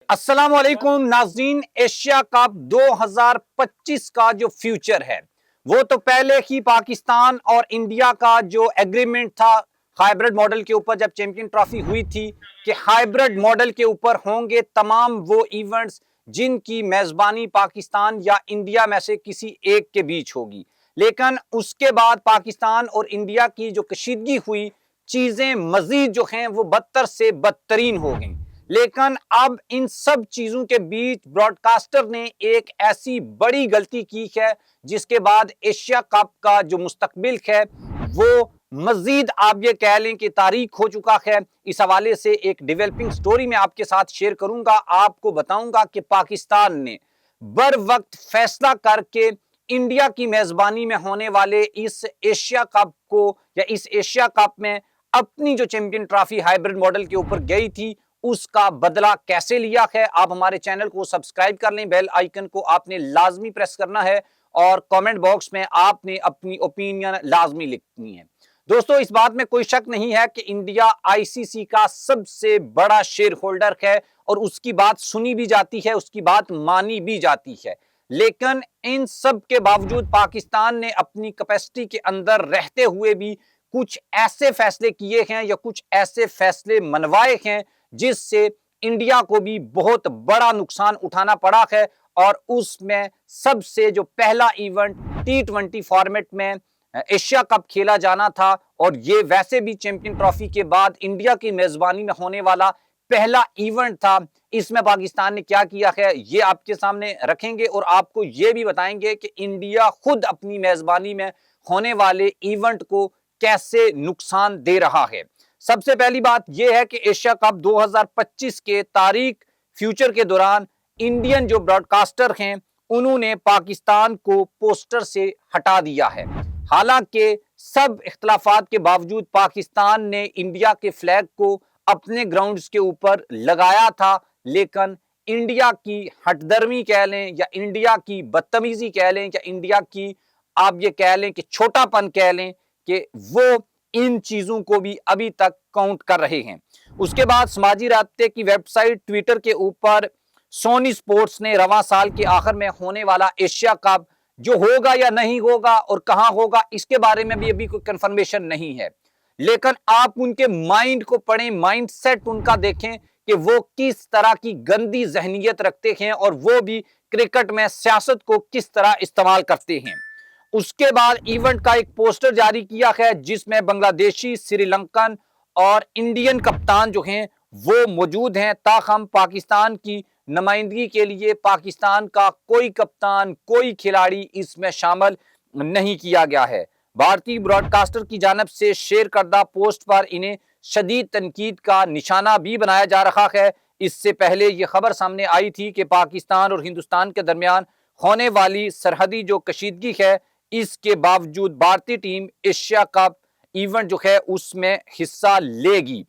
अस्सलाम वालेकुम नाज़रीन। एशिया कप 2025 का जो फ्यूचर है वो तो पहले ही पाकिस्तान और इंडिया का जो एग्रीमेंट था हाइब्रिड मॉडल के ऊपर, जब चैंपियन ट्रॉफी हुई थी कि हाइब्रिड मॉडल के ऊपर होंगे तमाम वो इवेंट्स जिनकी मेजबानी पाकिस्तान या इंडिया में से किसी एक के बीच होगी। लेकिन उसके बाद पाकिस्तान और इंडिया की जो कशीदगी हुई, चीजें मजीद जो हैं वो बदतर से बदतरीन हो गई। लेकिन अब इन सब चीजों के बीच ब्रॉडकास्टर ने एक ऐसी बड़ी गलती की है जिसके बाद एशिया कप का जो मुस्तकबिल है वो मजीद आप ये कह लें कि तारीख हो चुका है। इस हवाले से एक डेवलपिंग स्टोरी मैं आपके साथ शेयर करूंगा। आपको बताऊंगा कि पाकिस्तान ने बर वक्त फैसला करके इंडिया की मेजबानी में होने वाले इस एशिया कप को या इस एशिया कप में अपनी जो चैंपियन ट्रॉफी हाइब्रिड मॉडल के ऊपर गई थी उसका बदला कैसे लिया है। आप हमारे चैनल को सब्सक्राइब कर लें, बेल आइकन को आपने लाजमी प्रेस करना है और कमेंट बॉक्स में आपने अपनी ओपिनियन लाजमी लिखनी है। दोस्तों, इस बात में कोई शक नहीं है कि इंडिया आईसीसी का सबसे बड़ा शेयर होल्डर है और उसकी बात सुनी भी जाती है, उसकी बात मानी भी जाती है। लेकिन इन सब के बावजूद पाकिस्तान ने अपनी कैपेसिटी के अंदर रहते हुए भी कुछ ऐसे फैसले किए हैं या कुछ ऐसे फैसले मनवाए हैं जिससे इंडिया को भी बहुत बड़ा नुकसान उठाना पड़ा है। और उसमें सबसे जो पहला इवेंट T20 फॉर्मेट में एशिया कप खेला जाना था और ये वैसे भी चैंपियन ट्रॉफी के बाद इंडिया की मेजबानी में होने वाला पहला इवेंट था। इसमें पाकिस्तान ने क्या किया है ये आपके सामने रखेंगे और आपको ये भी बताएंगे कि इंडिया खुद अपनी मेजबानी में होने वाले इवेंट को कैसे नुकसान दे रहा है। सबसे पहली बात यह है कि एशिया कप 2025 के तारीख फ्यूचर के दौरान इंडियन जो ब्रॉडकास्टर हैं उन्होंने पाकिस्तान को पोस्टर से हटा दिया है। हालांकि सब इख्तलाफात के बावजूद पाकिस्तान ने इंडिया के फ्लैग को अपने ग्राउंड्स के ऊपर लगाया था, लेकिन इंडिया की हटदर्मी कह लें या इंडिया की बदतमीजी कह लें या इंडिया की आप ये कह लें कि छोटापन कह लें कि वो इन चीजों को भी अभी तक काउंट कर रहे हैं। उसके बाद समाजी राब्ते की वेबसाइट ट्विटर के ऊपर सोनी स्पोर्ट्स ने रवां साल के आखिर में होने वाला एशिया कप जो होगा या नहीं होगा और कहां होगा इसके बारे में भी अभी कोई कंफर्मेशन नहीं है। लेकिन आप उनके माइंड को पढ़ें, माइंड सेट उनका देखें कि वो किस तरह की गंदी जहनीयत रखते हैं और वो भी क्रिकेट में सियासत को किस तरह इस्तेमाल करते हैं। उसके बाद इवेंट का एक पोस्टर जारी किया है जिसमें बांग्लादेशी, श्रीलंकन और इंडियन कप्तान जो हैं वो मौजूद हैं। ताहम पाकिस्तान की नुमाइंदगी के लिए पाकिस्तान का कोई कप्तान, कोई खिलाड़ी इसमें शामिल नहीं किया गया है। भारतीय ब्रॉडकास्टर की जानिब से शेयर करदा पोस्ट पर इन्हें शदीद तनकीद का निशाना भी बनाया जा रहा है। इससे पहले ये खबर सामने आई थी कि पाकिस्तान और हिंदुस्तान के दरमियान होने वाली सरहदी जो कशीदगी है इसके बावजूद भारतीय टीम एशिया कप इवेंट जो है उसमें हिस्सा लेगी।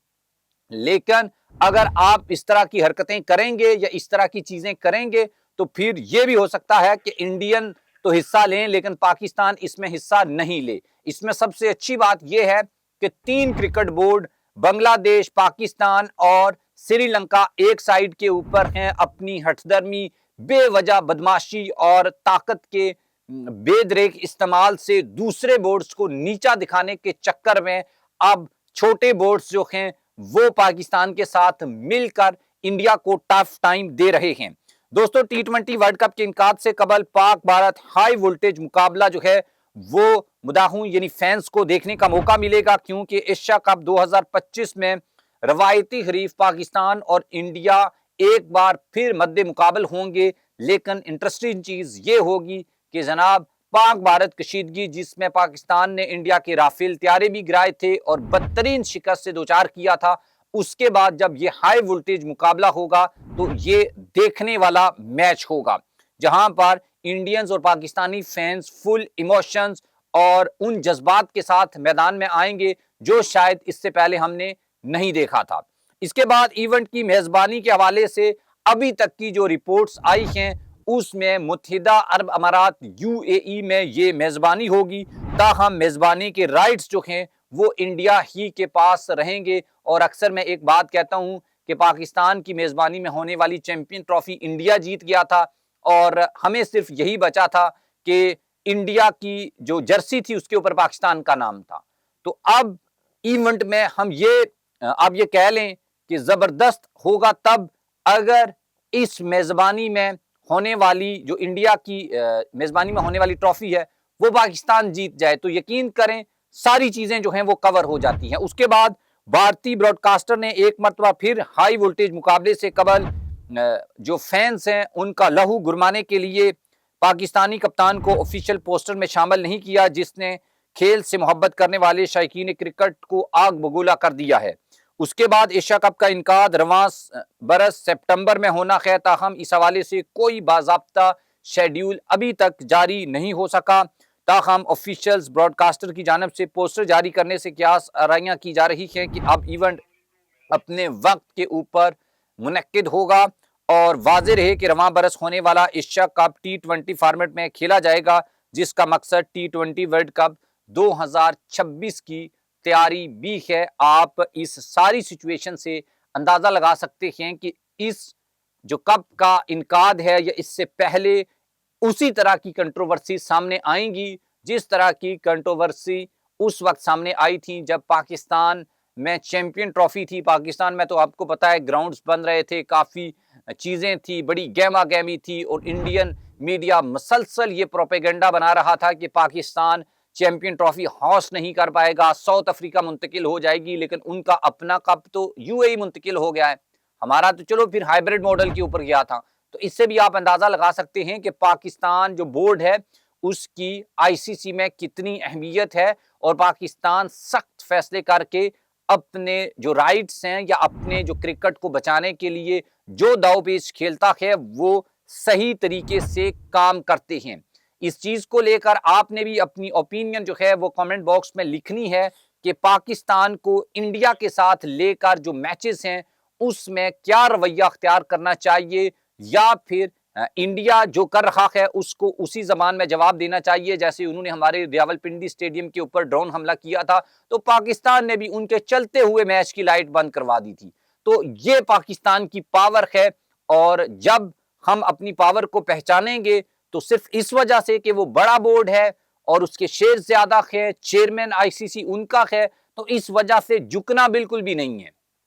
लेकिन अगर आप इस तरह की हरकतें करेंगे या इस तरह की चीजें करेंगे तो फिर यह भी हो सकता है कि इंडियन तो हिस्सा लें लेकिन पाकिस्तान इसमें हिस्सा नहीं ले। इसमें सबसे अच्छी बात यह है कि 3 क्रिकेट बोर्ड बांग्लादेश, पाकिस्तान और श्रीलंका एक साइड के ऊपर हैं अपनी हठधर्मी, बेवजह बदमाशी और ताकत के बेदरेक इस्तेमाल से दूसरे बोर्ड्स को नीचा दिखाने के चक्कर में अब छोटे बोर्ड्स जो हैं वो पाकिस्तान के साथ मिलकर इंडिया को टफ टाइम दे रहे हैं। दोस्तों, T20 वर्ल्ड कप के इनकाद से कबल पाक भारत हाई वोल्टेज मुकाबला जो है वो मुदाहूं यानी फैंस को देखने का मौका मिलेगा, क्योंकि एशिया कप 2025 में रवायती हरीफ पाकिस्तान और इंडिया एक बार फिर मद्दे मुकाबल होंगे। लेकिन इंटरेस्टिंग चीज ये होगी कि जनाब पाक भारत कशीदगी जिसमें पाकिस्तान ने इंडिया के राफेल त्यारे भी गिराए थे और बदतरीन शिकस्त से दोचार किया था, उसके बाद जब ये हाई वोल्टेज मुकाबला होगा तो ये देखने वाला मैच होगा जहां पर इंडियंस और पाकिस्तानी फैंस फुल इमोशंस और उन जज्बात के साथ मैदान में आएंगे जो शायद इससे पहले हमने नहीं देखा था। इसके बाद इवेंट की मेजबानी के हवाले से अभी तक की जो रिपोर्ट्स आई हैं उसमें मुत्तहिदा अरब अमारात UAE में ये मेजबानी होगी। ताहम मेजबानी के राइट्स जो हैं वो इंडिया ही के पास रहेंगे। और अक्सर मैं एक बात कहता हूं کہ پاکستان کی میزبانی میں ہونے والی چیمپئن ٹرافی انڈیا جیت گیا تھا اور ہمیں صرف یہی بچا تھا کہ انڈیا کی جو جرسی تھی اس کے اوپر پاکستان کا نام تھا. تو اب ایونٹ میں ہم آپ یہ کہہ لیں کہ زبردست ہوگا تب اگر اس میزبانی میں ہونے والی جو انڈیا کی میزبانی میں ہونے والی ٹرافی ہے وہ پاکستان جیت جائے. تو یقین کریں ساری چیزیں جو ہیں وہ کور ہو جاتی ہیں. اس کے بعد بھارتی براڈ کاسٹر نے ایک مرتبہ پھر ہائی وولٹیج مقابلے سے قبل جو فینس ہیں ان کا لہو گرمانے کے لیے پاکستانی کپتان کو آفیشیل پوسٹر میں شامل نہیں کیا، جس نے کھیل سے محبت کرنے والے شائقین کرکٹ کو آگ بگولا کر دیا ہے. اس کے بعد ایشیا کپ کا انعقاد رواں برس سپٹمبر میں ہونا ہے، تاہم اس حوالے سے کوئی باضابطہ شیڈیول ابھی تک جاری نہیں ہو سکا. تاہم آفیشیلز براڈ کاسٹر کی جانب سے پوسٹر جاری کرنے سے قیاس آرائیاں کی جا رہی ہیں کہ اب ایونٹ اپنے وقت کے اوپر منعقد ہوگا اور واضح رہے کہ رواں برس ہونے والا ایشیا کپ T20 فارمیٹ میں کھیلا جائے گا، جس کا مقصد T20 ورلڈ کپ 2026 کی تیاری بھی ہے. آپ اس ساری سچویشن سے اندازہ لگا سکتے ہیں کہ اس جو کپ کا انعقاد ہے یا اس سے پہلے اسی طرح کی کنٹروورسی سامنے آئیں گی جس طرح کی کنٹروورسی اس وقت سامنے آئی تھی جب پاکستان میں چیمپئن ٹرافی تھی. پاکستان میں تو آپ کو پتا ہے گراؤنڈز بن رہے تھے، کافی چیزیں تھی، بڑی گہما گہمی تھی اور انڈین میڈیا مسلسل یہ پروپیگنڈا بنا رہا تھا کہ پاکستان چیمپئن ٹرافی ہاؤس نہیں کر پائے گا، ساؤتھ افریقہ منتقل ہو جائے گی. لیکن ان کا اپنا کپ تو UAE منتقل ہو گیا ہے، ہمارا تو چلو پھر ہائیبریڈ ماڈل کے اوپر گیا تھا. تو اس سے بھی آپ اندازہ لگا سکتے ہیں کہ پاکستان جو بورڈ ہے اس کی ICC میں کتنی اہمیت ہے اور پاکستان سخت فیصلے کر کے اپنے جو رائٹس ہیں یا اپنے جو کرکٹ کو بچانے کے لیے جو داؤ پیچ کھیلتا ہے وہ صحیح طریقے سے کام کرتے ہیں. اس چیز کو لے کر آپ نے بھی اپنی اوپینین جو ہے وہ کامنٹ باکس میں لکھنی ہے کہ پاکستان کو انڈیا کے ساتھ لے کر جو میچز ہیں اس میں کیا رویہ اختیار کرنا چاہیے، یا پھر انڈیا جو کر رہا ہے اس کو اسی زبان میں جواب دینا چاہیے. جیسے انہوں نے ہمارے راولپنڈی اسٹیڈیم کے اوپر ڈرون حملہ کیا تھا تو پاکستان نے بھی ان کے چلتے ہوئے میچ کی لائٹ بند کروا دی تھی. تو یہ پاکستان کی پاور ہے اور جب ہم اپنی پاور کو پہچانیں گے تو صرف اس وجہ سے کہ وہ بڑا بورڈ ہے اور اس کے شیئر زیادہ ہے، چیئرمین ICC ان کا ہے، تو اس وجہ سے جھکنا بالکل بھی نہیں ہے.